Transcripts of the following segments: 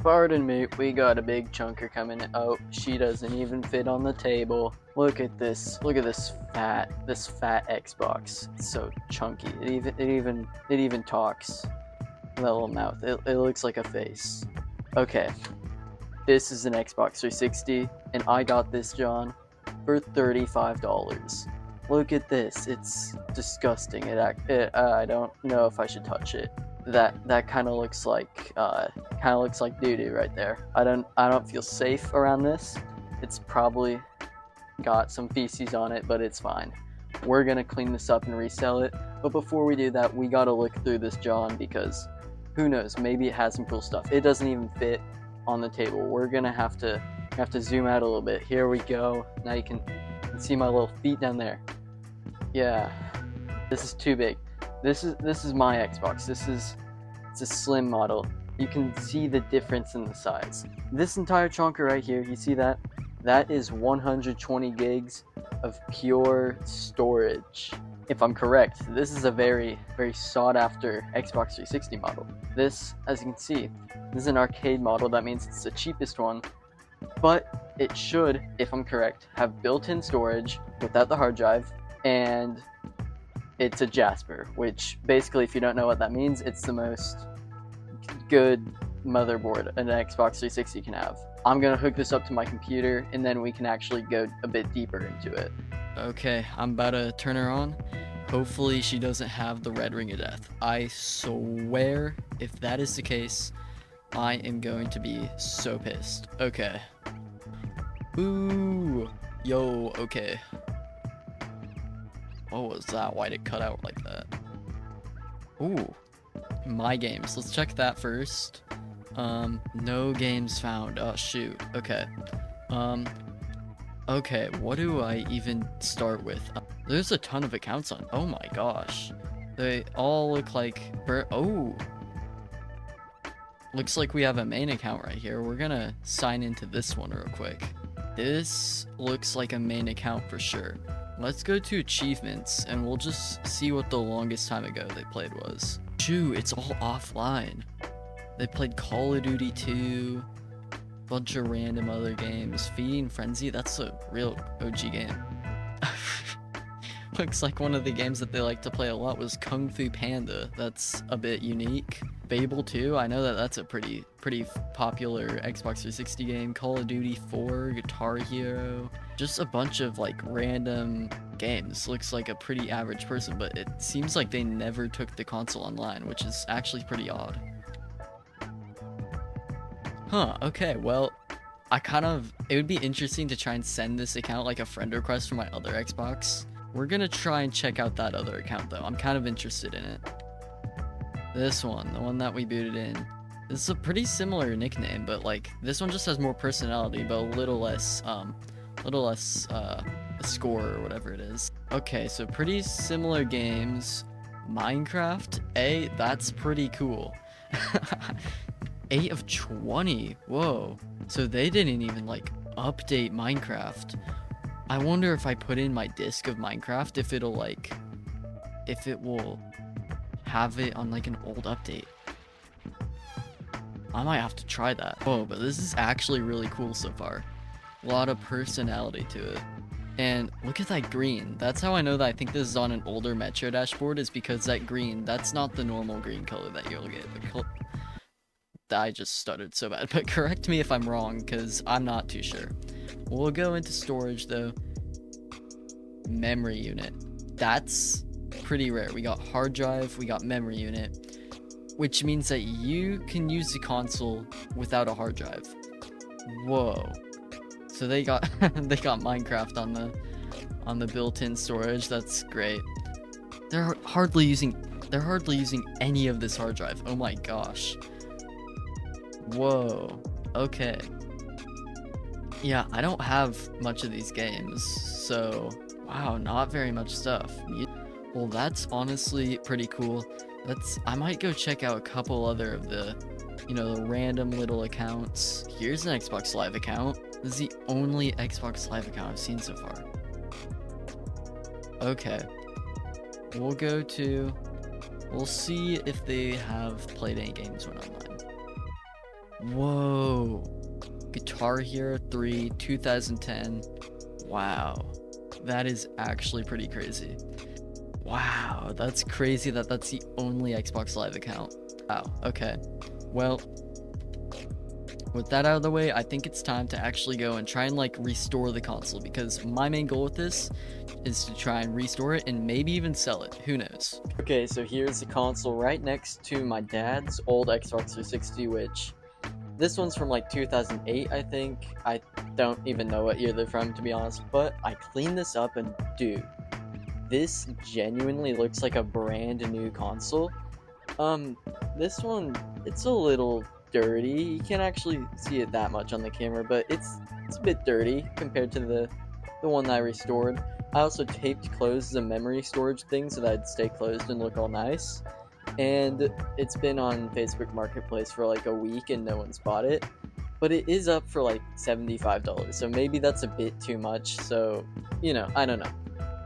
Pardon me, we got a big chunker coming. Oh, she doesn't even fit on the table. Look at this. Look at this fat Xbox. It's so chunky. It even talks. That little mouth. It looks like a face. Okay, this is an Xbox 360, and I got this, John, for $35. Look at this. It's disgusting. I don't know if I should touch it. That kind of looks like doo-doo right there. I don't feel safe around this. It's probably got some feces on it, but it's fine. We're gonna clean this up and resell it. But before we do that, we gotta look through this, John, because who knows? Maybe it has some cool stuff. It doesn't even fit on the table. We're gonna have to zoom out a little bit. Here we go. Now you can see my little feet down there. Yeah, this is too big. This is my Xbox. It's a slim model. You can see the difference in the size. This entire chunker right here, you see that? That is 120 gigs of pure storage. If I'm correct, this is a very, very sought after Xbox 360 model. This, as you can see, this is an arcade model. That means it's the cheapest one, but it should, if I'm correct, have built-in storage without the hard drive, and it's a Jasper, which basically, if you don't know what that means, it's the most good motherboard an Xbox 360 can have. I'm gonna hook this up to my computer, and then we can actually go a bit deeper into it. Okay, I'm about to turn her on. Hopefully she doesn't have the red ring of death. I swear, if that is the case, I am going to be so pissed. Okay. Ooh. Yo, okay. What was that? Why'd it cut out like that? Ooh. My games. Let's check that first. No games found. Oh, shoot. Okay. Okay, what do I even start with? There's a ton of accounts on. Oh my gosh. They all look like... Oh! Looks like we have a main account right here. We're gonna sign into this one real quick. This looks like a main account for sure. Let's go to achievements, and we'll just see what the longest time ago they played was. Shoot, it's all offline. They played Call of Duty 2, bunch of random other games. Feeding Frenzy, that's a real OG game. Looks like one of the games that they like to play a lot was Kung Fu Panda. That's a bit unique. Fable 2, I know that that's a pretty popular Xbox 360 game. Call of Duty 4, Guitar Hero, just a bunch of like random games. Looks like a pretty average person, but it seems like they never took the console online, which is actually pretty odd. Huh, okay, well, it would be interesting to try and send this account like a friend request from my other Xbox. We're gonna try and check out that other account though. I'm kind of interested in it. This one, the one that we booted in. This is a pretty similar nickname, but like this one just has more personality, but a little less score or whatever it is. Okay, so pretty similar games. Minecraft, that's pretty cool. 8 of 20, whoa. So they didn't even like update Minecraft. I wonder if I put in my disc of Minecraft, if it will have it on like an old update. I might have to try that. Oh, but this is actually really cool so far. A lot of personality to it. And look at that green. That's how I know that I think this is on an older Metro dashboard, is because that green, that's not the normal green color that you'll get. I just stuttered so bad, but correct me if I'm wrong, because I'm not too sure. We'll go into storage though. Memory unit. That's pretty rare. We got hard drive, we got memory unit, which means that you can use the console without a hard drive. Whoa. So they got Minecraft on the built-in storage. That's great. They're hardly using any of this hard drive. Oh my gosh. Whoa. Okay. Yeah, I don't have much of these games, so wow, not very much stuff. Well, that's honestly pretty cool. I might go check out a couple other of the, the random little accounts. Here's an Xbox Live account. This is the only Xbox Live account I've seen so far. Okay. We'll see if they have played any games when online. Whoa. Guitar Hero 3 2010. Wow. That is actually pretty crazy. Wow, that's crazy that that's the only Xbox Live account. Wow, okay. Well, with that out of the way, I think it's time to actually go and try and like restore the console, because my main goal with this is to try and restore it and maybe even sell it. Who knows? Okay, so here's the console right next to my dad's old Xbox 360, which this one's from like 2008, I think. I don't even know what year they're from, to be honest, but I cleaned this up and dude, this genuinely looks like a brand new console. This one, it's a little dirty. You can't actually see it that much on the camera, but it's a bit dirty compared to the one that I restored. I also taped closed the memory storage thing so that it'd stay closed and look all nice. And it's been on Facebook Marketplace for like a week and no one's bought it. But it is up for like $75, so maybe that's a bit too much, so, you know, I don't know.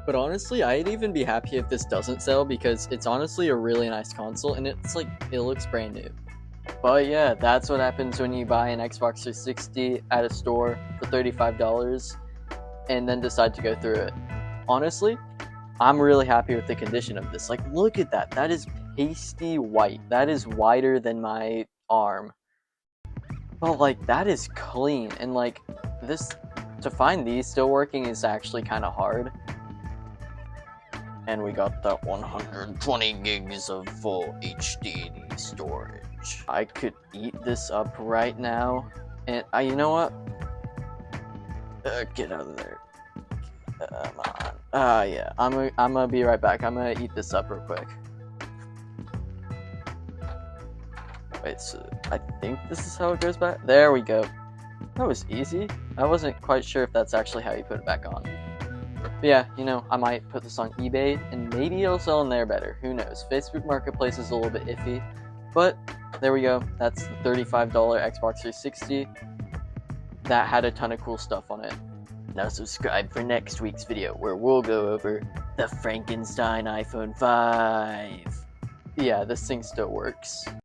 But honestly, I'd even be happy if this doesn't sell, because it's honestly a really nice console and it's like, it looks brand new. But yeah, that's what happens when you buy an Xbox 360 at a store for $35 and then decide to go through it. Honestly, I'm really happy with the condition of this. Like, look at that. That is pasty white. That is wider than my arm. But like, that is clean. And like, this, to find these still working is actually kind of hard. And we got that 120 gigs of full HD storage. I could eat this up right now. And you know what? Get out of there. Come on. Yeah. I'm gonna be right back. I'm gonna eat this up real quick. Wait, so I think this is how it goes back. There we go. That was easy. I wasn't quite sure if that's actually how you put it back on. But yeah, you know, I might put this on eBay and maybe it'll sell in there better. Who knows? Facebook Marketplace is a little bit iffy. But there we go. That's the $35 Xbox 360. That had a ton of cool stuff on it. Now subscribe for next week's video where we'll go over the Frankenstein iPhone 5. Yeah, this thing still works.